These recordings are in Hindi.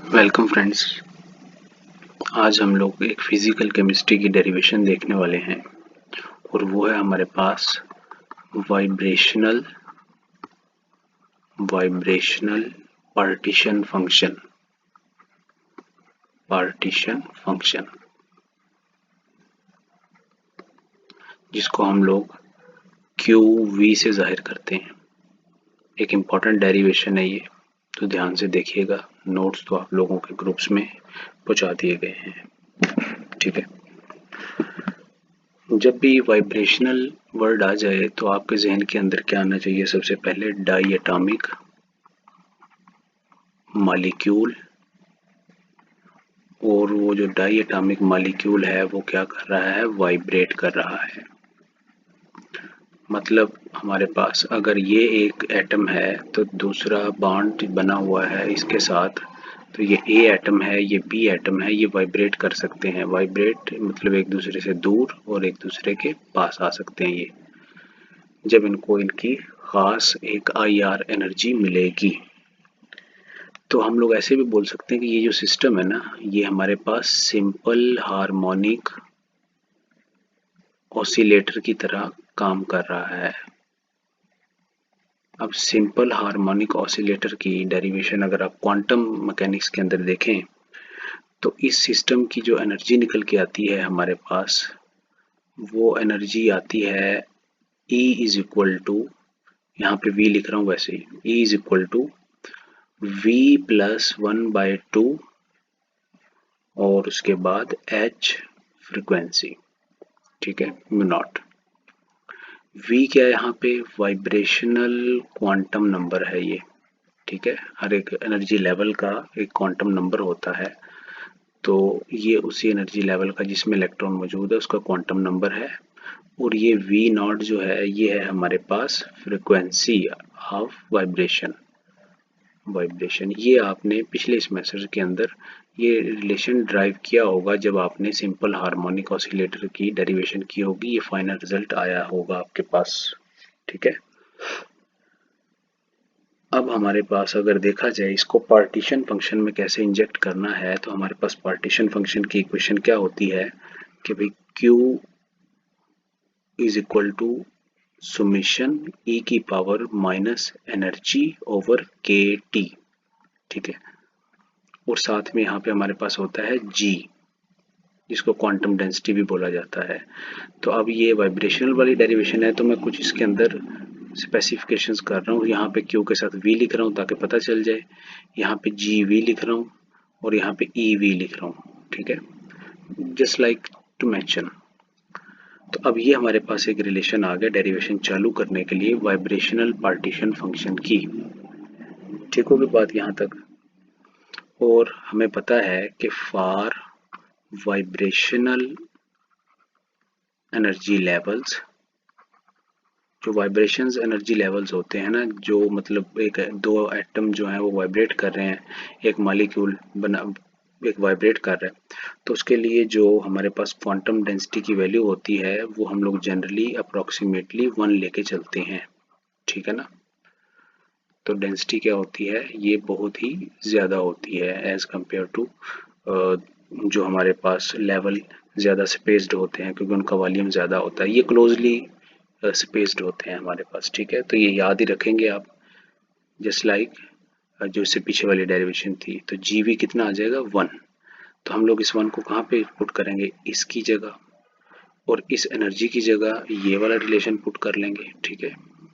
Welcome friends. आज हम लोग एक फिजिकल केमिस्ट्री की डेरिवेशन देखने वाले हैं और वो है हमारे पास वाइब्रेशनल पार्टीशन फंक्शन जिसको हम लोग क्यू वी से जाहिर करते हैं। एक इम्पॉर्टेंट डेरिवेशन है ये, तो ध्यान से देखिएगा। नोट्स तो आप लोगों के ग्रुप्स में पहुंचा दिए गए हैं, ठीक है। जब भी वाइब्रेशनल वर्ड आ जाए तो आपके जहन के अंदर क्या आना चाहिए? सबसे पहले डाई एटॉमिक मॉलिक्यूल। और वो जो डाई एटॉमिक मॉलिक्यूल है वो क्या कर रहा है? वाइब्रेट कर रहा है। मतलब हमारे पास अगर ये एक एटम है तो दूसरा बॉन्ड बना हुआ है इसके साथ, तो ये ए एटम है, ये बी एटम है, ये वाइब्रेट कर सकते हैं। वाइब्रेट मतलब एक दूसरे से दूर और एक दूसरे के पास आ सकते हैं ये, जब इनको इनकी खास एक IR एनर्जी मिलेगी। तो हम लोग ऐसे भी बोल सकते हैं कि ये जो सिस्टम है ना, ये हमारे पास सिंपल हार्मोनिक ऑसिलेटर की तरह काम कर रहा है। अब सिंपल हार्मोनिक ऑसिलेटर की डेरिवेशन अगर आप क्वांटम मैकेनिक्स के अंदर देखें तो इस सिस्टम की जो एनर्जी निकल के आती है हमारे पास, वो एनर्जी आती है E इज इक्वल टू, यहाँ पे V लिख रहा हूँ वैसे ही, E is equal to V plus 1/2 और उसके बाद H फ्रिक्वेंसी, ठीक है, म्यू नॉट। V क्या है यहाँ पे? वाइब्रेशनल क्वांटम नंबर है ये, ठीक है। हर एक एनर्जी लेवल का एक क्वांटम नंबर होता है, तो ये उसी एनर्जी लेवल का जिसमें इलेक्ट्रॉन मौजूद है उसका क्वांटम नंबर है। और ये V नॉट जो है ये है हमारे पास फ्रिक्वेंसी ऑफ वाइब्रेशन। ये आपने पिछले सेमेस्टर के अंदर ये रिलेशन ड्राइव किया होगा जब आपने सिंपल हार्मोनिक ऑसिलेटर की डेरिवेशन की होगी। ये फाइनल रिजल्ट आया होगा आपके पास, ठीक है। अब हमारे पास अगर देखा जाए इसको पार्टीशन फंक्शन में कैसे इंजेक्ट करना है, तो हमारे पास पार्टीशन फंक्शन की इक्वेशन क्या होती है कि भाई Q is equal to summation E की power minus energy over KT, ठीक है। और साथ में यहाँ पे हमारे पास होता है G, जिसको क्वांटम डेंसिटी भी बोला जाता है। तो अब ये वाइब्रेशनल वाली डेरिवेशन है, तो मैं कुछ इसके अंदर स्पेसिफिकेशंस कर रहा हूँ। यहाँ पे Q के साथ V लिख रहा हूँ ताकि पता चल जाए, यहाँ पे GV लिख रहा हूँ और यहाँ पे EV लिख रहा हूँ, ठीक है, जस्ट लाइक टू मेंशन। तो अब ये हमारे पास एक रिलेशन आ गया डेरिवेशन चालू करने के लिए वाइब्रेशनल पार्टीशन फंक्शन की। ठीक होगी बात यहाँ तक? और हमें पता है कि फॉर वाइब्रेशनल एनर्जी लेवल्स, जो वाइब्रेशंस एनर्जी लेवल्स होते हैं ना, जो मतलब एक दो एटम जो हैं वो वाइब्रेट कर रहे हैं, एक मॉलिक्यूल बना एक वाइब्रेट कर रहा है, तो उसके लिए जो हमारे पास क्वांटम डेंसिटी की वैल्यू होती है वो हम लोग जनरली अप्रोक्सीमेटली 1 लेके चलते हैं, ठीक है ना। तो डेंसिटी क्या होती है? ये बहुत ही ज़्यादा होती है एज कम्पेयर टू जो हमारे पास लेवल ज़्यादा स्पेस्ड होते हैं, क्योंकि उनका वॉल्यूम ज़्यादा होता है। ये क्लोजली स्पेस्ड होते हैं हमारे पास, ठीक है। तो ये याद ही रखेंगे आप, जस्ट लाइक जो इससे पीछे वाली डेरिवेशन थी। तो GV कितना आ जाएगा? 1। तो हम लोग इस 1 को कहाँ पे पुट करेंगे? इसकी जगह, और इस एनर्जी की जगह ये वाला रिलेशन पुट कर लेंगे, ठीक है,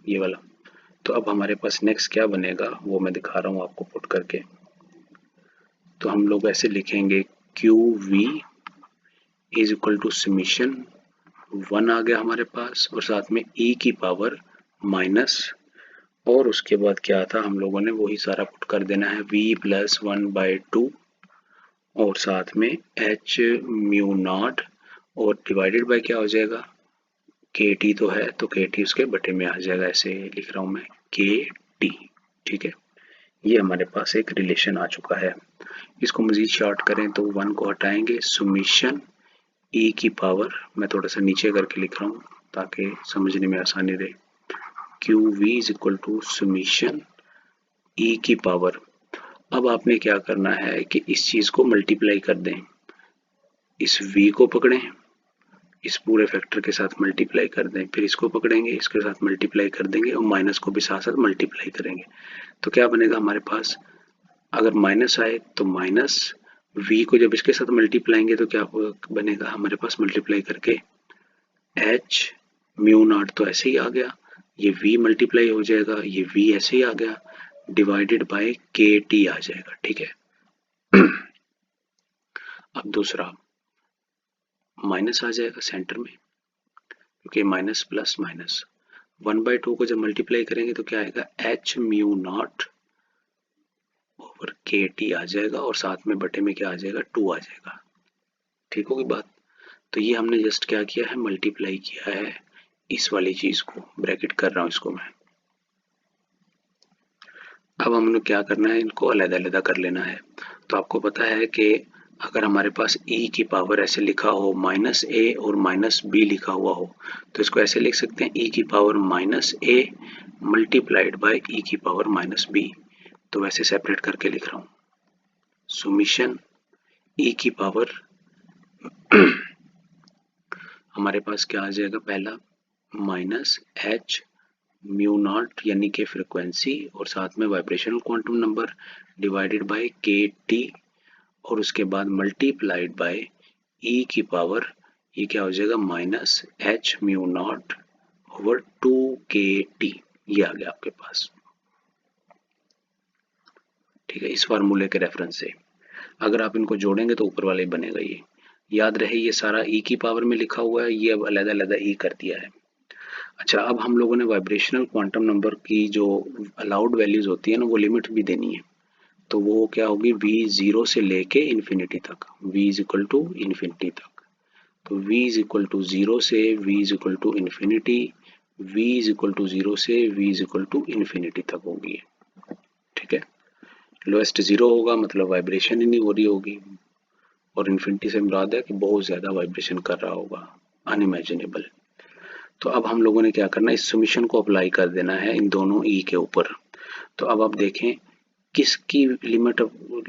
ये वाला। तो अब हमारे पास नेक्स्ट क्या बनेगा वो मैं दिखा रहा हूँ आपको पुट करके। तो हम लोग ऐसे लिखेंगे QV is equal to summation 1 आ गया हमारे पास, और साथ में E की पावर माइनस, और उसके बाद क्या था, हम लोगों ने वही सारा पुट कर देना है, V प्लस 1/2 और साथ में H म्यू नॉट, और डिवाइडेड बाय क्या हो जाएगा? KT तो है, तो KT उसके बटे में आ जाएगा, ऐसे लिख रहा हूँ मैं KT, ठीक है। ये हमारे पास एक रिलेशन आ चुका है। इसको मजीद शॉर्ट करें तो 1 को हटाएंगे, सुमेशन E की पावर, मैं थोड़ा सा नीचे करके लिख रहा हूँ ताकि समझने में आसानी रहे, QV is equal to summation E की पावर, अब आपने क्या करना है कि इस चीज को मल्टीप्लाई कर दें, इस v को पकड़ें, इस पूरे फैक्टर के साथ मल्टीप्लाई कर दें, फिर इसको पकड़ेंगे, इसके साथ मल्टीप्लाई कर देंगे और माइनस को भी साथ साथ मल्टीप्लाई करेंगे। तो क्या बनेगा हमारे पास, अगर माइनस आए तो माइनस v को जब इसके साथ मल्टीप्लाएंगे तो क्या बनेगा हमारे पास, मल्टीप्लाई करके h म्यू नॉट तो ऐसे ही आ गया, ये v मल्टीप्लाई हो जाएगा, ये v ऐसे ही आ गया, डिवाइडेड बाय के टी आ जाएगा। ठीक है। अब दूसरा माइनस आ जाएगा सेंटर में, क्योंकि माइनस प्लस माइनस 1/2 को जब मल्टीप्लाई करेंगे तो क्या आएगा, h म्यू नॉट ओवर के टी आ जाएगा और साथ में बटे में क्या आ जाएगा, 2 आ जाएगा। ठीक होगी बात। तो ये हमने जस्ट क्या किया है, मल्टीप्लाई किया है इस वाली चीज को, ब्रैकेट कर रहा हूं इसको मैं। अब हमने क्या करना है, इनको अलग अलग कर लेना है। तो आपको पता है कि अगर हमारे पास e की पावर ऐसे लिखा हो माइनस ए और माइनस बी लिखा हुआ हो तो इसको ऐसे लिख सकते हैं, e की power minus A multiplied by e की पावर माइनस बी। तो वैसे सेपरेट करके लिख रहा हूं, सुमिशन e की पावर हमारे पास क्या आ जाएगा, पहला माइनस h म्यू नॉट यानी कि फ्रीक्वेंसी और साथ में vibrational quantum number divided by के टी और उसके बाद मल्टीप्लाइड बाय e की पावर, ये क्या हो जाएगा, minus h mu naught over 2 k T. ये आ गया आपके पास। ठीक है, इस फार्मूले के रेफरेंस से अगर आप इनको जोड़ेंगे तो ऊपर वाला ही बनेगा। ये याद रहे, ये सारा e की पावर में लिखा हुआ है, ये अब अलग अलग e कर दिया है। अच्छा, अब हम लोगों ने वाइब्रेशनल क्वांटम नंबर की जो अलाउड वैल्यूज होती है ना, वो लिमिट भी देनी है। तो वो क्या होगी, v 0 से लेके इन्फिनिटी तक, v is equal to infinity तक। तो v इज इक्वल टू 0 से v is equal to infinity, v is equal to 0 से v is equal to infinity तक होगी। ठीक है, लोएस्ट 0 होगा मतलब वाइब्रेशन ही नहीं हो रही होगी, और इन्फिनिटी से मुराद है कि बहुत ज़्यादा वाइब्रेशन कर रहा होगा, अनइमेजिनेबल। तो अब हम लोगों ने क्या करना है, इस समीशन को अप्लाई कर देना है इन दोनों ई के ऊपर। तो अब आप देखें किसकी लिमिट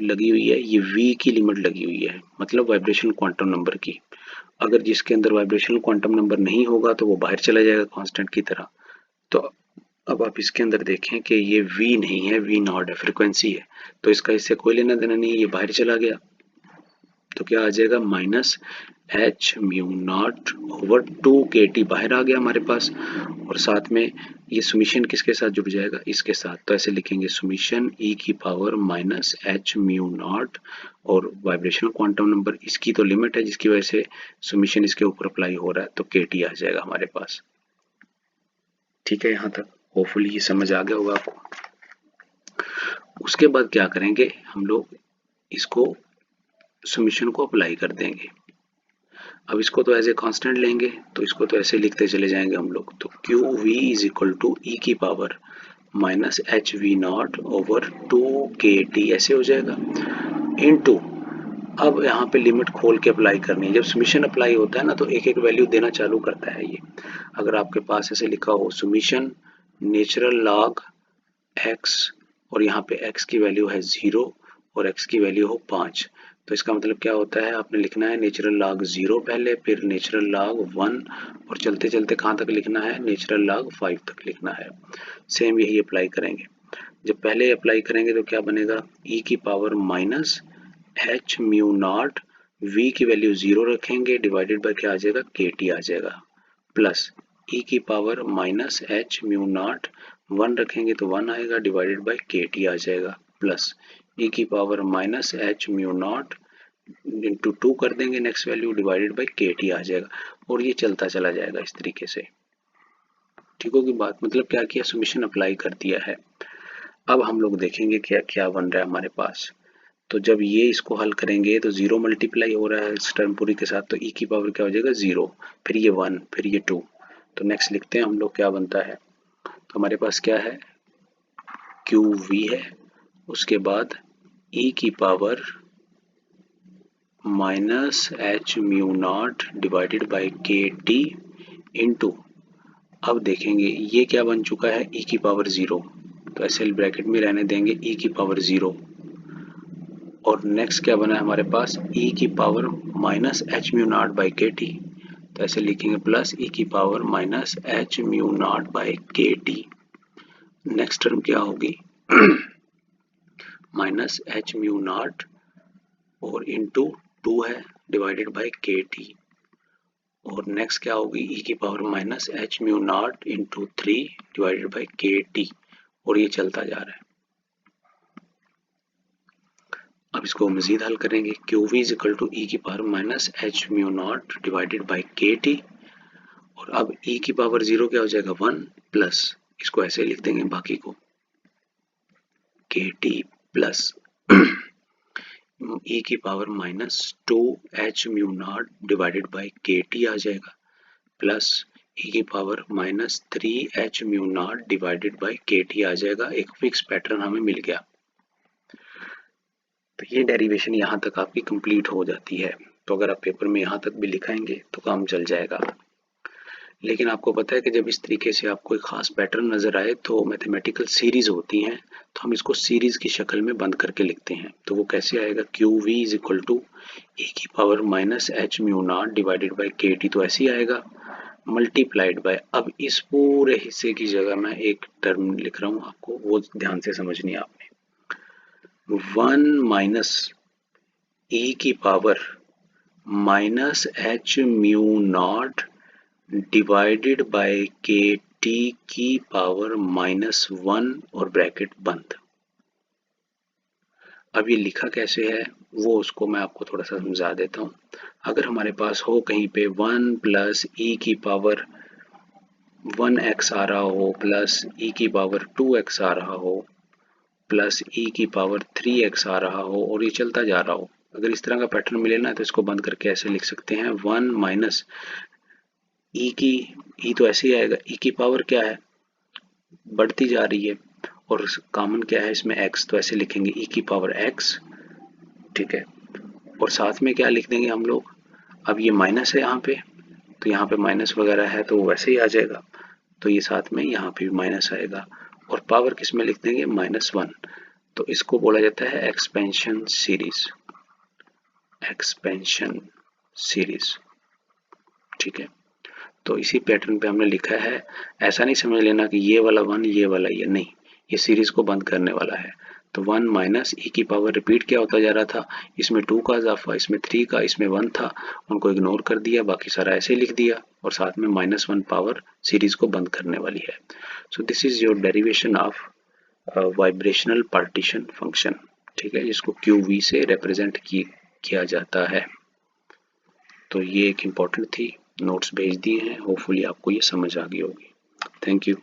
लगी हुई है, ये v की लिमिट लगी हुई है, मतलब वाइब्रेशन क्वांटम नंबर की। अगर जिसके अंदर वाइब्रेशनल क्वांटम नंबर नहीं होगा तो वो बाहर चला जाएगा कांस्टेंट की तरह। तो अब आप इसके अंदर देखें कि ये v नहीं है, v नॉट है, फ्रीक्वेंसी है, तो इसका इससे कोई लेना देना नहीं, ये बाहर चला गया। तो क्या आ जाएगा, minus h mu naught over 2 k T बाहर आ गया हमारे पास, और साथ में ये सुमिशन किसके साथ जुड़ जाएगा, इसके साथ। तो ऐसे लिखेंगे, सुमिशन e की power minus h mu naught, और वाइब्रेशनल क्वांटम नंबर इसकी तो लिमिट है जिसकी वजह से सुमिशन इसके ऊपर अप्लाई हो रहा है, तो के टी आ जाएगा हमारे पास। ठीक है, यहाँ तक होपफुली ये समझ आ गया होगा आपको। उसके बाद क्या करेंगे हम लोग, इसको समीशन को अप्लाई कर देंगे। अब इसको तो एज ए कांस्टेंट लेंगे, तो इसको तो ऐसे लिखते चले जाएंगे हम लोग। तो Q V is equal to e की power minus h v not over 2 k T ऐसे हो जाएगा, इनटू अब यहाँ पे लिमिट खोल के अप्लाई करनी है। जब समीशन अप्लाई होता है ना तो एक एक वैल्यू देना चालू करता है ये। अगर आपके पास ऐसे लिखा हो समीशन नेचुरल लॉग एक्स, और यहाँ पे x की वैल्यू है 0 और x की वैल्यू हो 5, तो इसका मतलब क्या होता है, आपने लिखना है नेचुरल लॉग 0 पहले, फिर नेचुरल लॉग 1, और चलते चलते कहाँ तक लिखना है, नेचुरल लॉग 5 तक लिखना है। सेम यही अप्लाई करेंगे। जब पहले अप्लाई करेंगे तो क्या बनेगा, e की power minus h mu naught, v की वैल्यू 0 रखेंगे, डिवाइडेड बाय क्या आ जाएगा, के टी आ जाएगा, प्लस e की power minus h mu naught 1 रखेंगे तो 1 आएगा, डिवाइडेड बाय के टी आ जाएगा, प्लस e की power minus h mu naught into 2 कर देंगे नेक्स्ट वैल्यू, डिवाइडेड बाय के टी आ जाएगा, और ये चलता चला जाएगा इस तरीके से। ठीक होगी बात, मतलब क्या किया, समीशन अप्लाई कर दिया है। अब हम लोग देखेंगे क्या क्या बन रहा है हमारे पास। तो जब ये इसको हल करेंगे तो 0 मल्टीप्लाई हो रहा है इस टर्म पूरी के साथ, तो e की पावर क्या हो जाएगा 0, फिर ये 1, फिर ये 2। तो नेक्स्ट लिखते हैं हम लोग क्या बनता है। तो हमारे पास क्या है, क्यू वी है, उसके बाद e की power minus h mu not divided by k T into, अब देखेंगे ये क्या बन चुका है, e की पावर 0, तो ऐसे ब्रैकेट में रहने देंगे e की पावर 0 और नेक्स्ट क्या बना है हमारे पास, e की power minus h mu not by k T, तो ऐसे लिखेंगे प्लस e की power minus h mu not by k T. Next term क्या होगी माइनस एच म्यू नॉट और इंटू 2 है डिवाइडेड बाई के टी, और नेक्स्ट क्या होगी e की power minus h mu not into 3 divided by k T, और ये चलता जा रहा है। अब इसको मजीद हल करेंगे, Q V is equal to e की power minus h mu not divided by k T, और अब e की पावर 0 क्या हो जाएगा 1 प्लस, इसको ऐसे लिख देंगे बाकी को के टी प्लस e की power minus 2 H mu not divided by k T आ जाएगा, प्लस e की power minus 3 H mu not divided by k T आ जाएगा। एक फिक्स पैटर्न हमें मिल गया। तो ये डेरिवेशन यहाँ तक आपकी कंप्लीट हो जाती है। तो अगर आप पेपर में यहाँ तक भी लिखाएंगे तो काम चल जाएगा। लेकिन आपको पता है कि जब इस तरीके से आपको एक खास पैटर्न नजर आए तो मैथमेटिकल सीरीज होती हैं, तो हम इसको सीरीज की शक्ल में बंद करके लिखते हैं। तो वो कैसे आएगा, Q V is equal to e की power minus h mu not divided by k T, तो ऐसे ही आएगा मल्टीप्लाइड बाय, अब इस पूरे हिस्से की जगह मैं एक टर्म लिख रहा हूँ, आपको वो ध्यान से समझनी है आपने, 1 माइनस ई की power minus h mu not divided by के टी की पावर माइनस 1 और ब्रैकेट बंद। अब ये लिखा कैसे है वो उसको मैं आपको थोड़ा सा समझा देता हूँ। अगर हमारे पास हो कहीं पे 1 प्लस ई की पावर 1x आ रहा हो, प्लस ई की पावर 2x आ रहा हो, प्लस ई की पावर 3x आ रहा हो, और ये चलता जा रहा हो, अगर इस तरह का पैटर्न मिले ना तो इसको बंद करके ऐसे लिख सकते हैं 1 माइनस ई की, ई तो ऐसे ही आएगा, ई की पावर क्या है बढ़ती जा रही है और कॉमन क्या है इसमें x, तो ऐसे लिखेंगे ई की पावर x, ठीक है, और साथ में क्या लिख देंगे हम लोग, अब ये माइनस है यहाँ पे तो यहाँ पे माइनस वगैरह है तो वैसे ही आ जाएगा, तो ये साथ में यहाँ पे भी माइनस आएगा, और पावर किस में लिख देंगे -1, तो इसको बोला जाता है एक्सपेंशन सीरीज, एक्सपेंशन सीरीज, ठीक है। तो इसी पैटर्न पे हमने लिखा है, ऐसा नहीं समझ लेना कि ये वाला 1 ये वाला ये, नहीं, ये सीरीज को बंद करने वाला है। तो 1 माइनस ई की पावर रिपीट क्या होता जा रहा था, इसमें 2 का इजाफा, इसमें 3 का, इसमें 1 था, उनको इग्नोर कर दिया, बाकी सारा ऐसे लिख दिया, और साथ में -1 पावर सीरीज को बंद करने वाली है। So this is your derivation of vibrational partition function, ठीक है, जिसको क्यू वी से रिप्रेजेंट किया जाता है। तो ये एक इम्पॉर्टेंट थी, नोट्स भेज दिए हैं, होपफुली आपको ये समझ आ गई होगी। Thank you.